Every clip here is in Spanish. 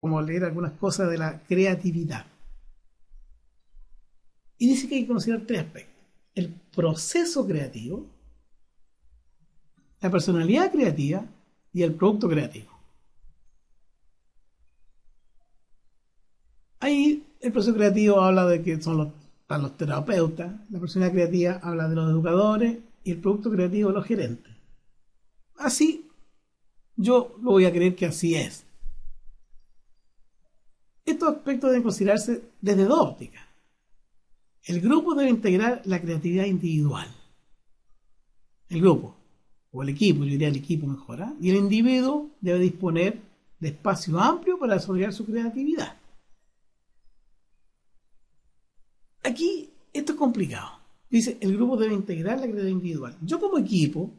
como leer algunas cosas de la creatividad. Y dice que hay que considerar tres aspectos: el proceso creativo, la personalidad creativa y el producto creativo. Ahí el proceso creativo habla de que para los terapeutas, la personalidad creativa habla de los educadores y el producto creativo de los gerentes. Así, yo lo voy a creer que así es. Estos aspectos deben considerarse desde dos ópticas. El grupo debe integrar la creatividad individual. El grupo, o el equipo, yo diría el equipo mejor, ¿eh? Y el individuo debe disponer de espacio amplio para desarrollar su creatividad. Aquí esto es complicado. Dice, el grupo debe integrar la creatividad individual. Yo como equipo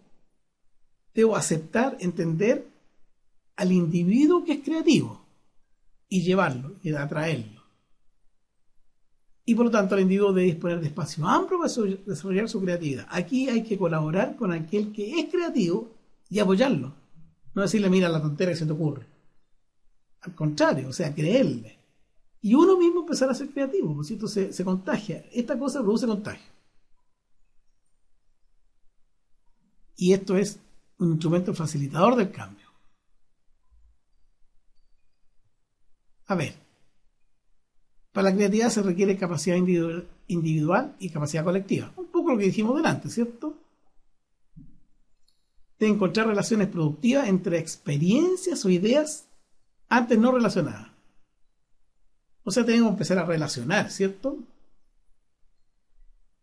debo aceptar, entender al individuo que es creativo y llevarlo y atraerlo. Y por lo tanto el individuo debe disponer de espacio amplio para desarrollar su creatividad. Aquí hay que colaborar con aquel que es creativo y apoyarlo. No decirle, mira la tontera que se te ocurre. Al contrario, o sea, creerle. Y uno mismo empezar a ser creativo, por cierto, se contagia. Esta cosa produce contagio. Y esto es un instrumento facilitador del cambio. A ver, para la creatividad se requiere capacidad individual y capacidad colectiva. Un poco lo que dijimos delante, ¿cierto? De encontrar relaciones productivas entre experiencias o ideas antes no relacionadas. O sea, tenemos que empezar a relacionar, ¿cierto?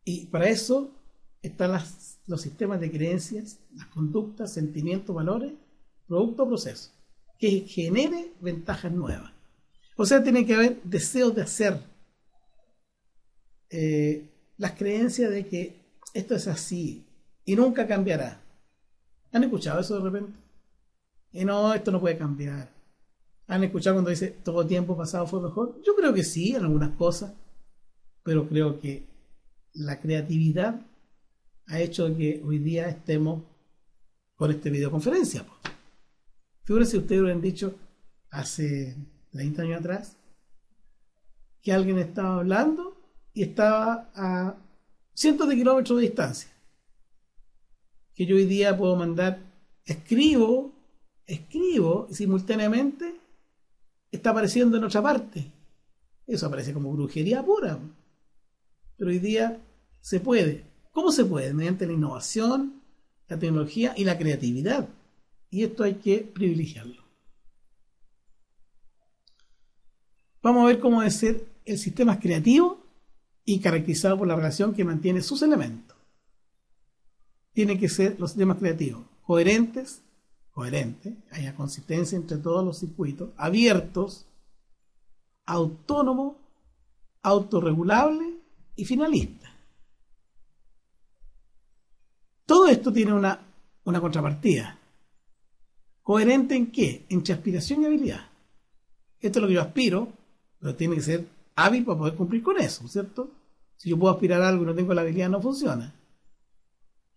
Y para eso están los sistemas de creencias, las conductas, sentimientos, valores, producto, proceso, que genere ventajas nuevas. O sea, tiene que haber deseos de hacer, las creencias de que esto es así y nunca cambiará. ¿Han escuchado eso de repente? Y no, esto no puede cambiar. ¿Han escuchado cuando dice todo tiempo pasado fue mejor? Yo creo que sí, en algunas cosas, pero creo que la creatividad ha hecho que hoy día estemos con esta videoconferencia. Fíjense si ustedes hubieran dicho hace 30 años atrás que alguien estaba hablando y estaba a cientos de kilómetros de distancia. Que yo hoy día puedo mandar, escribo y simultáneamente está apareciendo en otra parte. Eso aparece como brujería pura. Pero hoy día se puede. ¿Cómo se puede? Mediante la innovación, la tecnología y la creatividad. Y esto hay que privilegiarlo. Vamos a ver cómo debe ser el sistema creativo y caracterizado por la relación que mantiene sus elementos. Tienen que ser los sistemas creativos coherentes, haya consistencia entre todos los circuitos, abiertos, autónomos, autorregulables y finalistas. Todo esto tiene una contrapartida. ¿Coherente en qué? Entre aspiración y habilidad. Esto es lo que yo aspiro, pero tiene que ser hábil para poder cumplir con eso, ¿cierto? Si yo puedo aspirar a algo y no tengo la habilidad, no funciona.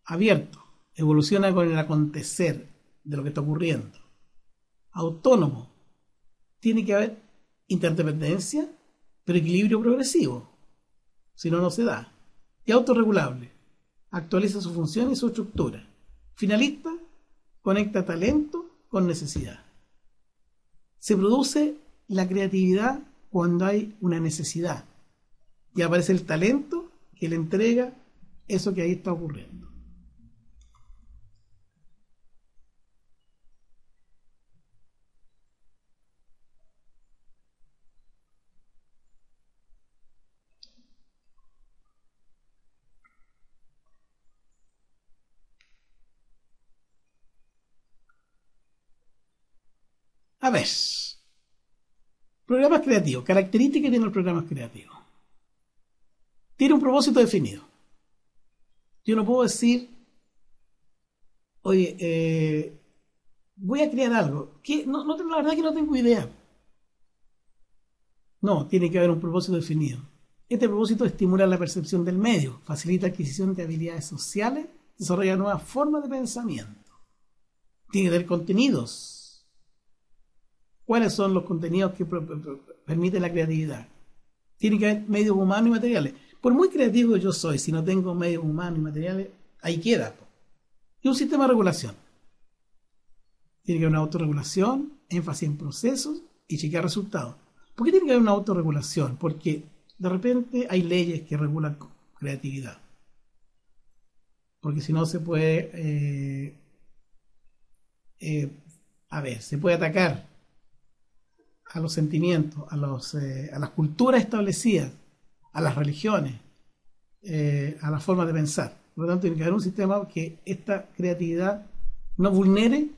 Abierto, evoluciona con el acontecer de lo que está ocurriendo. Autónomo, tiene que haber interdependencia, pero equilibrio progresivo. Si no, no se da. Y autorregulable, actualiza su función y su estructura. Finalista, conecta talento con necesidad. Se produce la creatividad cuando hay una necesidad y aparece el talento que le entrega eso que ahí está ocurriendo. A ver, programas creativos, características que tienen los programas creativos. Tiene un propósito definido. Yo no puedo decir, oye, voy a crear algo. Que no, la verdad es que no tengo idea. No, tiene que haber un propósito definido. Este propósito estimula la percepción del medio, facilita la adquisición de habilidades sociales, desarrolla nuevas formas de pensamiento. Tiene que tener contenidos. ¿Cuáles son los contenidos que permiten la creatividad? Tiene que haber medios humanos y materiales. Por muy creativo que yo soy, si no tengo medios humanos y materiales, ahí queda. Y un sistema de regulación. Tiene que haber una autorregulación, énfasis en procesos y chequear resultados. ¿Por qué tiene que haber una autorregulación? Porque de repente hay leyes que regulan creatividad. Porque si no se puede, se puede atacar a los sentimientos, a las culturas establecidas, a las religiones, a la forma de pensar. Por lo tanto, tiene que haber un sistema que esta creatividad no vulnere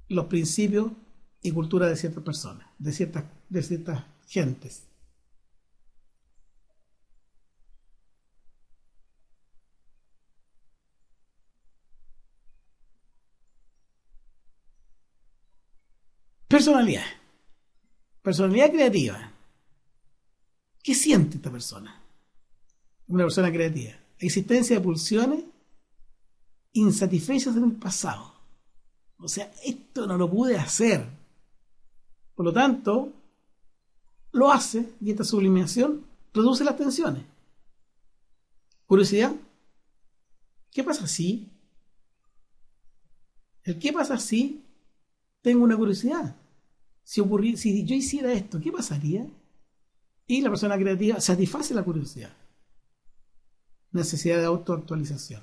los principios y cultura de ciertas personas, de ciertas gentes. Personalidad. Personalidad creativa. ¿Qué siente esta persona? Una persona creativa. Existencia de pulsiones insatisfechas en el pasado. O sea, esto no lo pude hacer. Por lo tanto, lo hace y esta sublimación reduce las tensiones. Curiosidad. ¿Qué pasa si? El qué pasa si tengo una curiosidad. Si yo hiciera esto, ¿qué pasaría? Y la persona creativa satisface la curiosidad. Necesidad de autoactualización.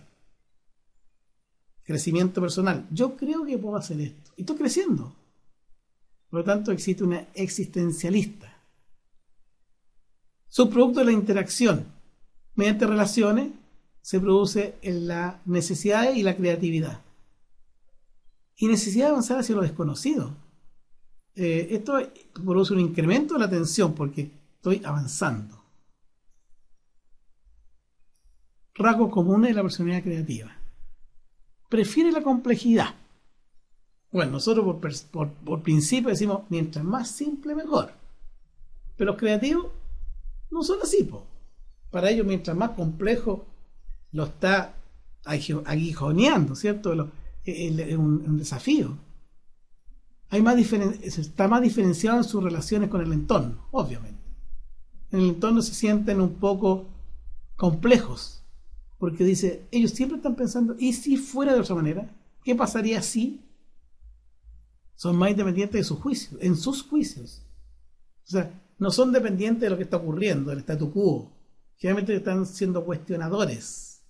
Crecimiento personal. Yo creo que puedo hacer esto. Y estoy creciendo. Por lo tanto, existe una existencialista. Subproducto de la interacción. Mediante relaciones se produce la necesidad y la creatividad. Y necesidad de avanzar hacia lo desconocido. Esto produce un incremento de la atención porque estoy avanzando. Rasgos comunes de la personalidad creativa. Prefiere la complejidad. Bueno, nosotros por principio decimos, mientras más simple, mejor. Pero los creativos no son así, po. Para ellos, mientras más complejo, lo está aguijoneando, ¿cierto? Es un desafío. Está más diferenciado en sus relaciones con el entorno, obviamente. En el entorno se sienten un poco complejos, porque dice, ellos siempre están pensando, ¿y si fuera de otra manera? ¿Qué pasaría si? Son más independientes de sus juicios, en sus juicios. O sea, no son dependientes de lo que está ocurriendo, del statu quo. Generalmente están siendo cuestionadores.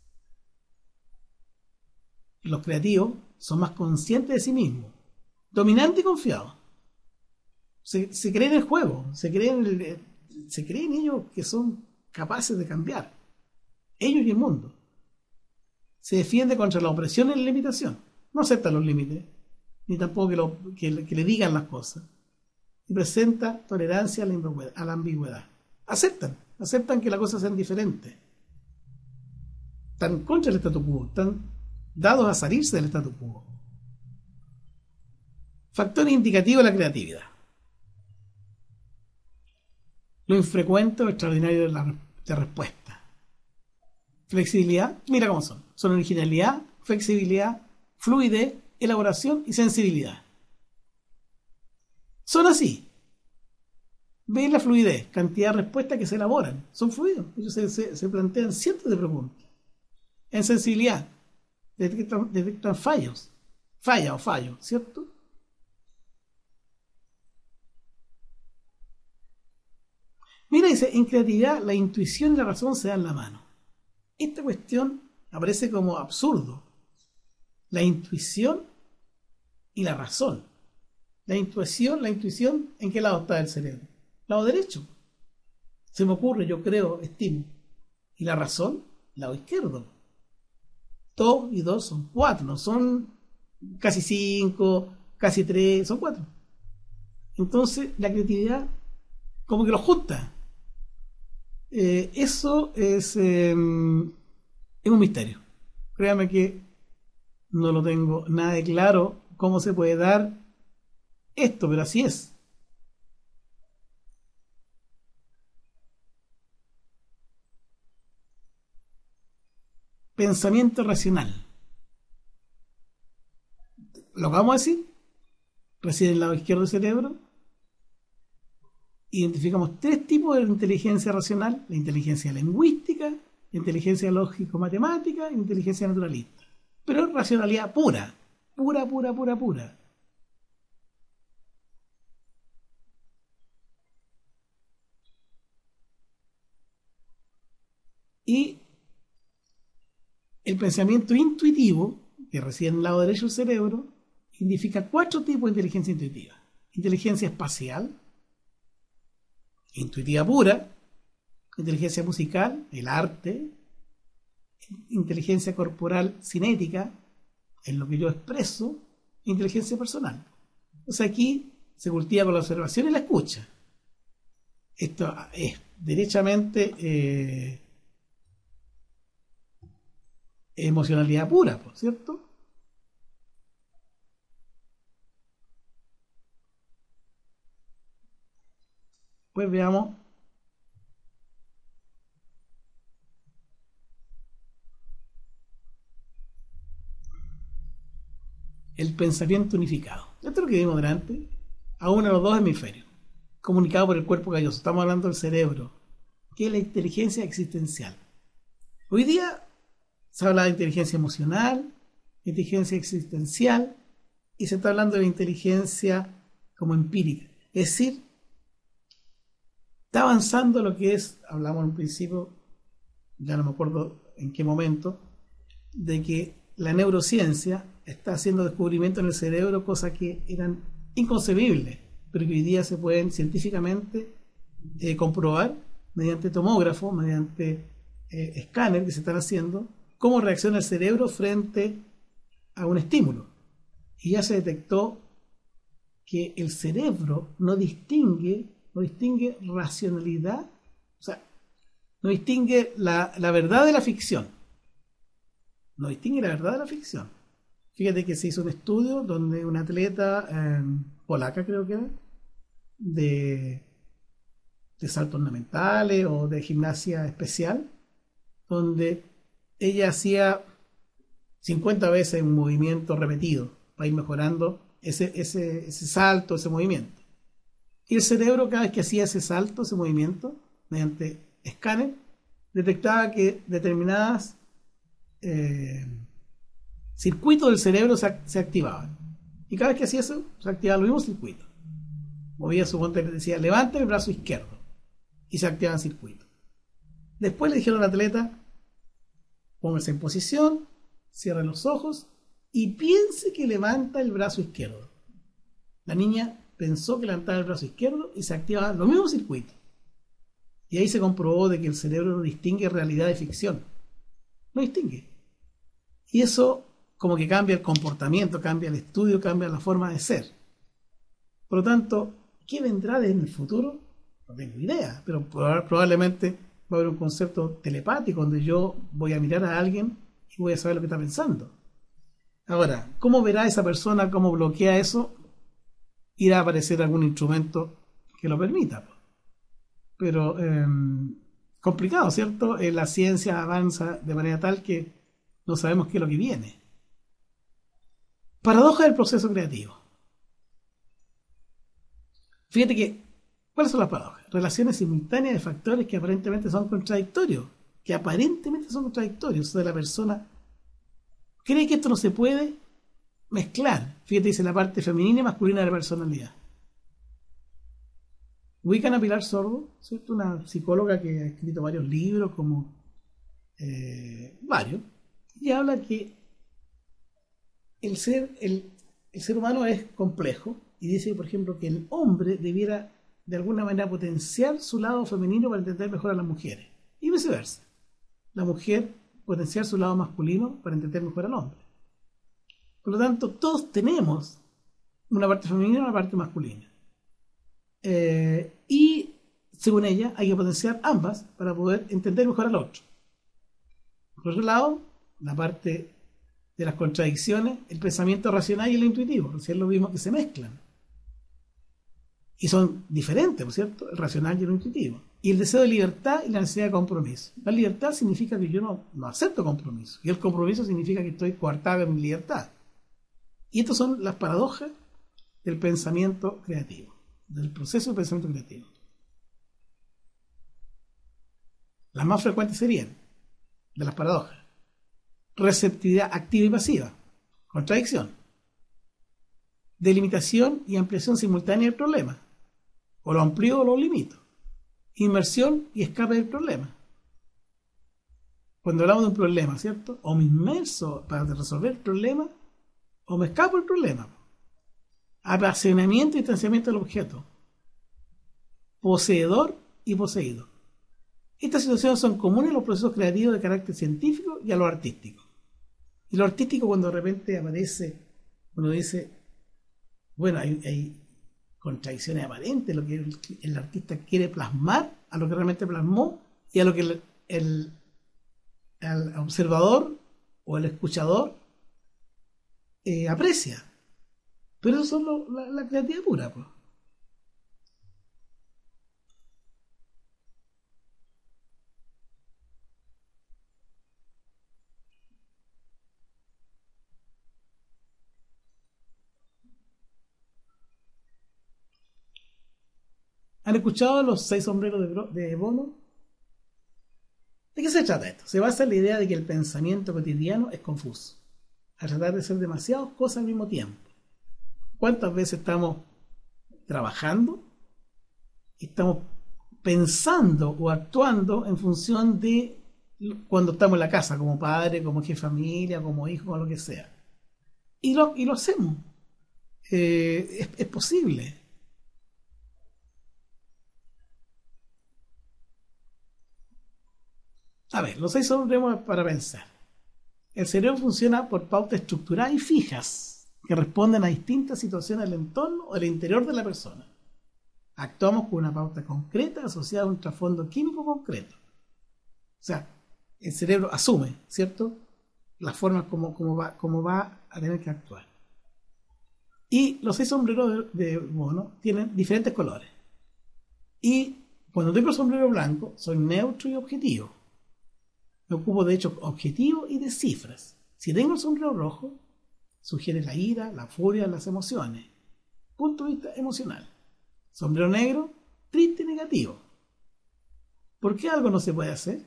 Los creativos son más conscientes de sí mismos, dominantes y confiados. Se creen el juego, se creen ellos que son capaces de cambiar. Ellos y el mundo. Se defiende contra la opresión y la limitación. No acepta los límites, ni tampoco que le digan las cosas. Y presenta tolerancia a la ambigüedad. Aceptan que las cosas sean diferentes. Están contra el statu quo, están dados a salirse del statu quo. Factores indicativos de la creatividad. Lo infrecuente o extraordinario de respuesta. Flexibilidad, mira cómo son. Son originalidad, flexibilidad, fluidez, elaboración y sensibilidad. Son así. Ve la fluidez, cantidad de respuestas que se elaboran. Son fluidos. Ellos se plantean cientos de preguntas. En sensibilidad, detectan fallos. Falla o fallo, ¿cierto? Mira, dice, en creatividad la intuición y la razón se dan la mano. Esta cuestión aparece como absurdo. La intuición y la razón. La intuición, ¿en qué lado está el cerebro? Lado derecho. Se me ocurre, yo creo, estimo. Y la razón, lado izquierdo. 2 y 2 son 4, no son casi 5, casi 3, son 4. Entonces, la creatividad como que lo junta. Eso es un misterio. Créame que no lo tengo nada de claro cómo se puede dar esto, pero así es. Pensamiento racional. Lo que vamos a decir, reside en el lado izquierdo del cerebro, identificamos tres tipos de inteligencia racional: la inteligencia lingüística, la inteligencia lógico-matemática y la inteligencia naturalista. Pero es racionalidad pura, pura, pura, pura, pura. Y el pensamiento intuitivo, que reside en el lado derecho del cerebro, identifica cuatro tipos de inteligencia intuitiva: inteligencia espacial, intuitiva pura; inteligencia musical, el arte; inteligencia corporal cinética, en lo que yo expreso; e inteligencia personal. Entonces aquí se cultiva con la observación y la escucha. Esto es derechamente emocionalidad pura, ¿cierto? Pues veamos el pensamiento unificado. Esto es lo que vimos delante, a uno de los dos hemisferios, comunicado por el cuerpo calloso. Estamos hablando del cerebro, que es la inteligencia existencial. Hoy día se habla de inteligencia emocional, inteligencia existencial, y se está hablando de inteligencia como empírica. Es decir, está avanzando lo que es, hablamos en un principio, ya no me acuerdo en qué momento, de que la neurociencia está haciendo descubrimientos en el cerebro, cosas que eran inconcebibles, pero que hoy día se pueden científicamente comprobar mediante tomógrafo, mediante escáner que se están haciendo, cómo reacciona el cerebro frente a un estímulo. Y ya se detectó que el cerebro no distingue racionalidad, o sea, no distingue la verdad de la ficción. No distingue la verdad de la ficción. Fíjate que se hizo un estudio donde una atleta polaca, creo que era, de saltos ornamentales o de gimnasia especial, donde ella hacía 50 veces un movimiento repetido para ir mejorando ese salto, ese movimiento. Y el cerebro, cada vez que hacía ese salto, ese movimiento, mediante escáner, detectaba que determinadas circuitos del cerebro se activaban. Y cada vez que hacía eso, se activaban los mismos circuitos. Movía su ponte, le decía, levante el brazo izquierdo. Y se activaban circuitos. Después le dijeron al atleta, póngase en posición, cierre los ojos y piense que levanta el brazo izquierdo. La niña pensó que levantaba el brazo izquierdo y se activaban los mismos circuitos. Y ahí se comprobó de que el cerebro no distingue realidad de ficción. No distingue. Y eso como que cambia el comportamiento, cambia el estudio, cambia la forma de ser. Por lo tanto, ¿qué vendrá en el futuro? No tengo idea, pero probablemente va a haber un concepto telepático donde yo voy a mirar a alguien y voy a saber lo que está pensando. Ahora, ¿cómo verá esa persona? ¿Cómo bloquea eso? Irá a aparecer algún instrumento que lo permita. Pero complicado, ¿cierto? La ciencia avanza de manera tal que no sabemos qué es lo que viene. Paradoja del proceso creativo. Fíjate que, ¿cuáles son las paradojas? Relaciones simultáneas de factores que aparentemente son contradictorios. O sea, la persona cree que esto no se puede mezclar. Fíjate, dice la parte femenina y masculina de la personalidad. Ubican a Pilar Sordo, ¿cierto? Una psicóloga que ha escrito varios libros, como varios, y habla que el ser humano es complejo, y dice, por ejemplo, que el hombre debiera de alguna manera potenciar su lado femenino para entender mejor a las mujeres, y viceversa. La mujer potenciar su lado masculino para entender mejor al hombre. Por lo tanto, todos tenemos una parte femenina y una parte masculina. Y según ella, hay que potenciar ambas para poder entender mejor al otro. Por otro lado, la parte de las contradicciones, el pensamiento racional y el intuitivo, es lo mismo que se mezclan. Y son diferentes, ¿no es cierto? El racional y el intuitivo. Y el deseo de libertad y la necesidad de compromiso. La libertad significa que yo no acepto compromiso. Y el compromiso significa que estoy coartado en mi libertad. Y estas son las paradojas del pensamiento creativo, del proceso de pensamiento creativo. Las más frecuentes serían, de las paradojas, receptividad activa y pasiva, contradicción, delimitación y ampliación simultánea del problema, o lo amplío o lo limito, inmersión y escape del problema. Cuando hablamos de un problema, ¿cierto? O me inmerso para resolver el problema, o me escapo del problema. Apasionamiento y distanciamiento del objeto, poseedor y poseído. Estas situaciones son comunes a los procesos creativos de carácter científico y a los artísticos. Y lo artístico, cuando de repente aparece, uno dice, bueno, hay contradicciones aparentes, lo que el artista quiere plasmar, a lo que realmente plasmó, y a lo que el observador o el escuchador aprecia. Pero eso es la creatividad pura, pues. ¿Han escuchado los 6 sombreros de Bono? ¿De qué se trata esto? Se basa en la idea de que el pensamiento cotidiano es confuso, al tratar de ser demasiadas cosas al mismo tiempo. ¿Cuántas veces estamos trabajando y estamos pensando o actuando en función de cuando estamos en la casa, como padre, como jefe de familia, como hijo, o lo que sea? Y lo hacemos. Es posible. A ver, los 6 sombreros para pensar. El cerebro funciona por pautas estructuradas y fijas que responden a distintas situaciones del entorno o del interior de la persona. Actuamos con una pauta concreta asociada a un trasfondo químico concreto. O sea, el cerebro asume, ¿cierto?, las formas como va a tener que actuar. Y los 6 sombreros de Bono tienen diferentes colores. Y cuando tengo el sombrero blanco, soy neutro y objetivo. Me ocupo de hechos objetivos y de cifras. Si tengo el sombrero rojo, sugiere la ira, la furia, las emociones. Punto de vista emocional. Sombrero negro, triste y negativo. ¿Por qué algo no se puede hacer?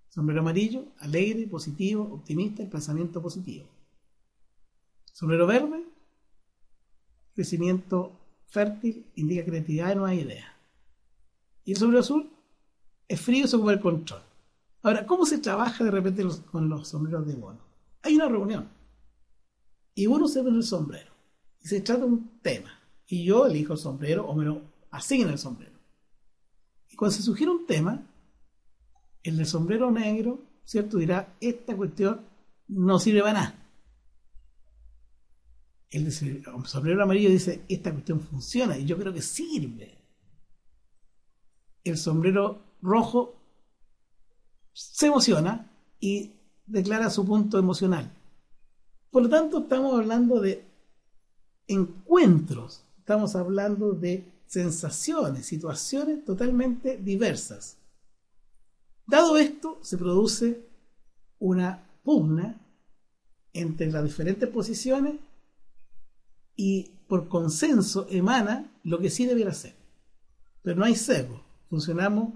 Sombrero amarillo, alegre, positivo, optimista, el pensamiento positivo. Sombrero verde, crecimiento fértil, indica creatividad y nuevas ideas. Y el sombrero azul es frío y se ocupa del control. Ahora, ¿cómo se trabaja de repente con los sombreros de Bono? Hay una reunión y uno se pone el sombrero y se trata un tema y yo elijo el sombrero o me lo asignan el sombrero. Y cuando se sugiere un tema, el del sombrero negro, ¿cierto?, dirá, esta cuestión no sirve para nada. El del sombrero amarillo dice, esta cuestión funciona y yo creo que sirve. El sombrero rojo se emociona y declara su punto emocional. Por lo tanto, estamos hablando de encuentros, estamos hablando de sensaciones, situaciones totalmente diversas. Dado esto, se produce una pugna entre las diferentes posiciones y por consenso emana lo que sí debiera ser. Pero no hay sesgo, funcionamos,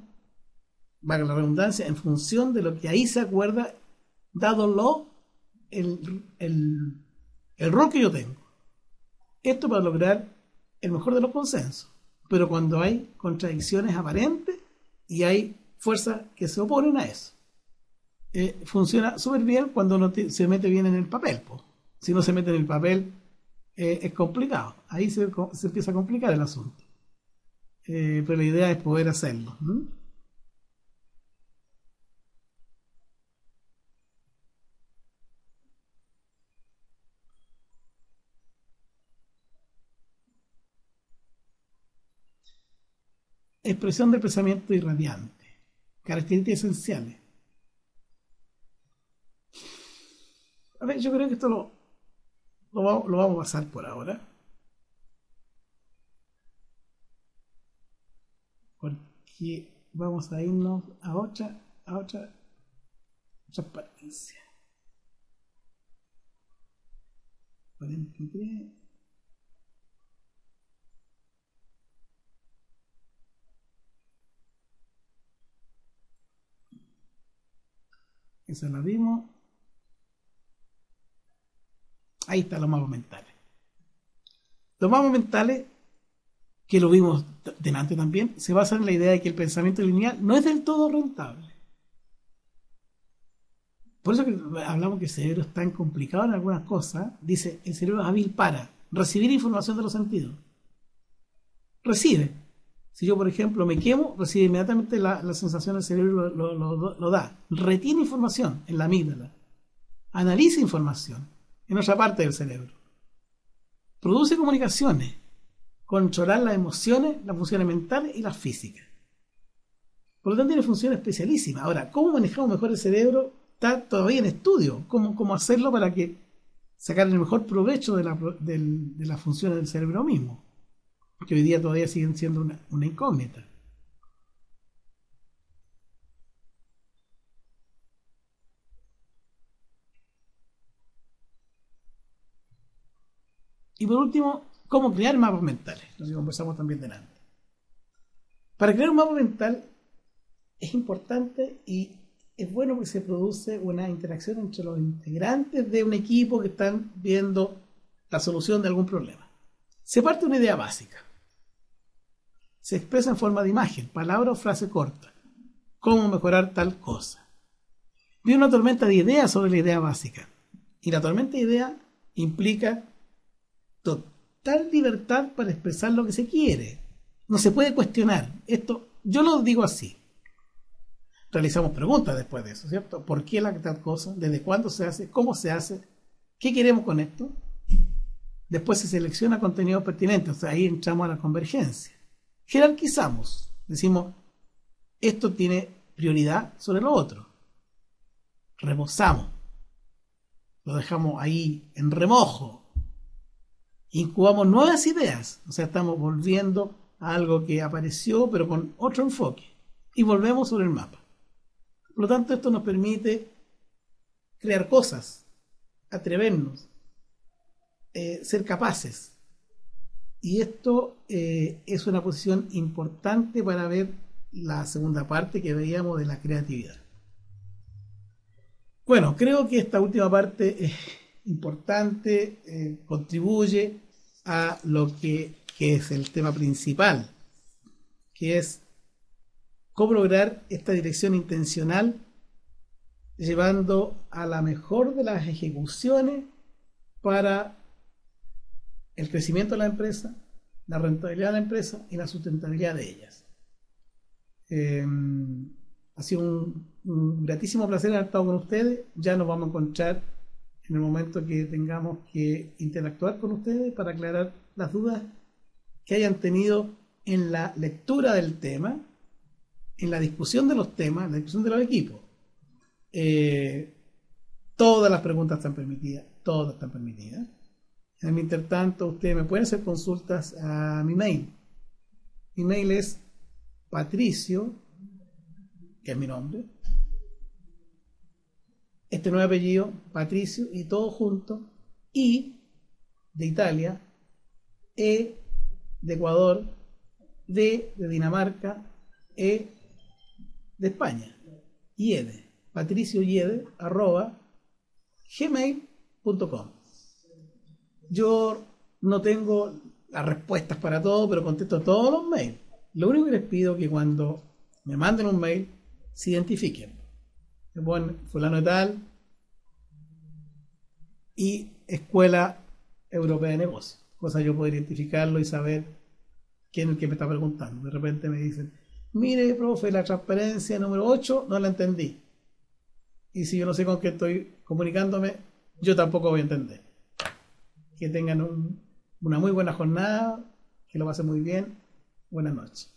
valga la redundancia, en función de lo que ahí se acuerda, dado el rol que yo tengo. Esto para lograr el mejor de los consensos. Pero cuando hay contradicciones aparentes y hay fuerzas que se oponen a eso, funciona súper bien cuando uno se mete bien en el papel. Si no se mete en el papel, es complicado. Ahí se empieza a complicar el asunto. Pero la idea es poder hacerlo. Expresión del pensamiento irradiante. Características esenciales. A ver, yo creo que esto lo vamos a pasar por ahora. Porque vamos a irnos a otra transparencia. 43. Esa la vimos. Ahí están los mapas mentales. Los mapas mentales, que lo vimos delante también, se basan en la idea de que el pensamiento lineal no es del todo rentable. Por eso que hablamos que el cerebro es tan complicado en algunas cosas. Dice, el cerebro es hábil para recibir información de los sentidos. Recibe. Si yo, por ejemplo, me quemo, recibe inmediatamente la sensación del cerebro, lo da. Retiene información en la amígdala. Analiza información en otra parte del cerebro. Produce comunicaciones. Controlar las emociones, las funciones mentales y las físicas. Por lo tanto, tiene funciones especialísimas. Ahora, ¿cómo manejamos mejor el cerebro? Está todavía en estudio. ¿Cómo hacerlo para que sacar el mejor provecho de las funciones del cerebro mismo? Que hoy día todavía siguen siendo una incógnita. Y por último, ¿cómo crear mapas mentales? Lo que conversamos también delante. Para crear un mapa mental es importante y es bueno que se produce una interacción entre los integrantes de un equipo que están viendo la solución de algún problema. Se parte de una idea básica. Se expresa en forma de imagen, palabra o frase corta. ¿Cómo mejorar tal cosa? Viene una tormenta de ideas sobre la idea básica. Y la tormenta de ideas implica total libertad para expresar lo que se quiere. No se puede cuestionar. Esto, yo lo digo así. Realizamos preguntas después de eso, ¿cierto? ¿Por qué tal cosa? ¿Desde cuándo se hace? ¿Cómo se hace? ¿Qué queremos con esto? Después se selecciona contenido pertinente, o sea, ahí entramos a la convergencia. Jerarquizamos, decimos, esto tiene prioridad sobre lo otro. Reposamos, lo dejamos ahí en remojo. Incubamos nuevas ideas, o sea, estamos volviendo a algo que apareció, pero con otro enfoque. Y volvemos sobre el mapa. Por lo tanto, esto nos permite crear cosas, atrevernos, ser capaces. Y esto es una posición importante para ver la segunda parte que veíamos de la creatividad. Bueno, creo que esta última parte es importante, contribuye a lo que es el tema principal, que es cómo lograr esta dirección intencional llevando a la mejor de las ejecuciones para el crecimiento de la empresa, la rentabilidad de la empresa y la sustentabilidad de ellas. Ha sido un gratísimo placer haber estado con ustedes. Ya nos vamos a encontrar en el momento que tengamos que interactuar con ustedes para aclarar las dudas que hayan tenido en la lectura del tema, en la discusión de los temas, en la discusión de los equipos. Todas las preguntas están permitidas, todas están permitidas. En el intertanto, ustedes me pueden hacer consultas a mi mail. Mi mail es Patricio, que es mi nombre, este nuevo apellido, Patricio, y todo junto, I de Italia, E de Ecuador, D de Dinamarca, E de España, Yede, patricioyede @gmail.com. Yo no tengo las respuestas para todo, pero contesto todos los mails. Lo único que les pido es que cuando me manden un mail se identifiquen. Me ponen fulano de tal y Escuela Europea de Negocios. Cosa yo poder identificarlo y saber quién es el que me está preguntando. De repente me dicen, mire, profe, la transparencia número 8 no la entendí. Y si yo no sé con qué estoy comunicándome, yo tampoco voy a entender. Que tengan una muy buena jornada, que lo pasen muy bien. Buenas noches.